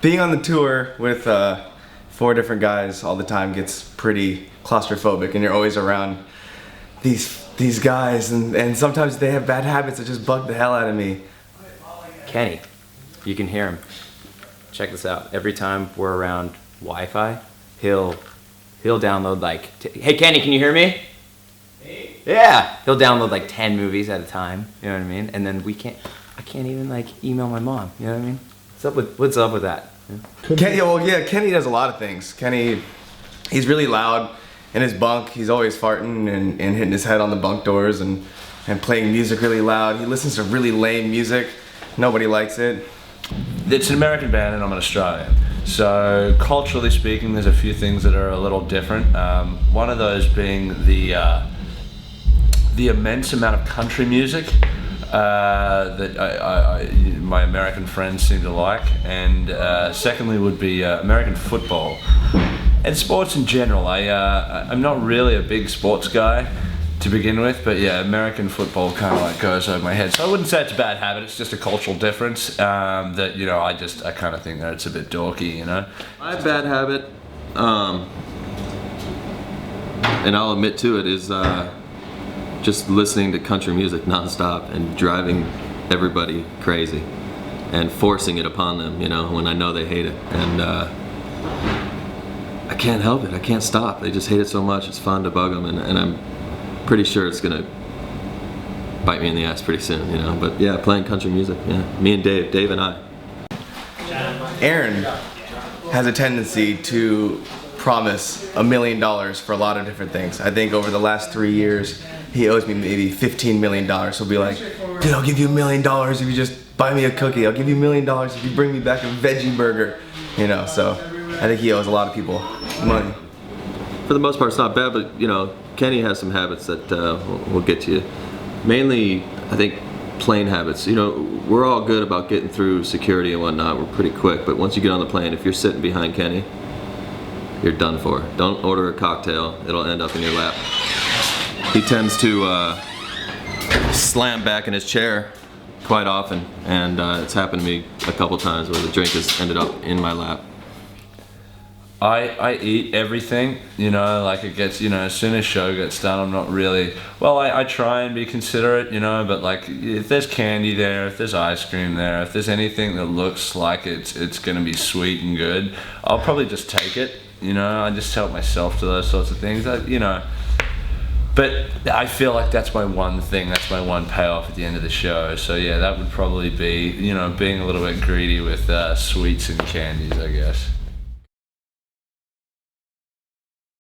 being on the tour with 4 different guys all the time gets pretty claustrophobic, and you're always around these guys, and sometimes they have bad habits that just bug the hell out of me. Kenny, you can hear him. Check this out. Every time we're around Wi-Fi, he'll download like, hey Kenny, can you hear me? Hey. Yeah, he'll download like 10 movies at a time. You know what I mean? And then I can't even like email my mom. You know what I mean? What's up with that? Yeah? Kenny does a lot of things. Kenny, he's really loud in his bunk. He's always farting and hitting his head on the bunk doors and playing music really loud. He listens to really lame music. Nobody likes it. It's an American band and I'm an Australian. So culturally speaking, there's a few things that are a little different. One of those being the immense amount of country music that my American friends seem to like, and secondly would be American football and sports in general. I'm not really a big sports guy to begin with, but yeah, American football kind of like goes over my head. So I wouldn't say it's a bad habit, it's just a cultural difference that, you know, I kind of think that it's a bit dorky, you know. My bad habit, and I'll admit to it, is just listening to country music nonstop and driving everybody crazy and forcing it upon them, you know, when I know they hate it. And I can't help it, I can't stop. They just hate it so much, it's fun to bug them, and I'm pretty sure it's gonna bite me in the ass pretty soon, you know. But yeah, playing country music, yeah. Me and Dave and I. Aaron has a tendency to promise $1 million for a lot of different things. I think over the last 3 years, he owes me maybe $15 million. He'll be like, dude, I'll give you $1 million if you just buy me a cookie. I'll give you $1 million if you bring me back a veggie burger. You know, so I think he owes a lot of people money. For the most part, it's not bad, but you know, Kenny has some habits that we'll get to you. Mainly, I think, plane habits. You know, we're all good about getting through security and whatnot. We're pretty quick, but once you get on the plane, if you're sitting behind Kenny, you're done for. Don't order a cocktail, it'll end up in your lap. He tends to slam back in his chair quite often, and it's happened to me a couple times where the drink has ended up in my lap. I eat everything, you know, like it gets, you know, as soon as show gets done, I'm not really, well, I try and be considerate, you know, but like if there's candy there, if there's ice cream there, if there's anything that looks like it's gonna be sweet and good, I'll probably just take it, you know. I just help myself to those sorts of things, you know. But I feel like that's my one thing, that's my one payoff at the end of the show. So yeah, that would probably be, you know, being a little bit greedy with sweets and candies, I guess.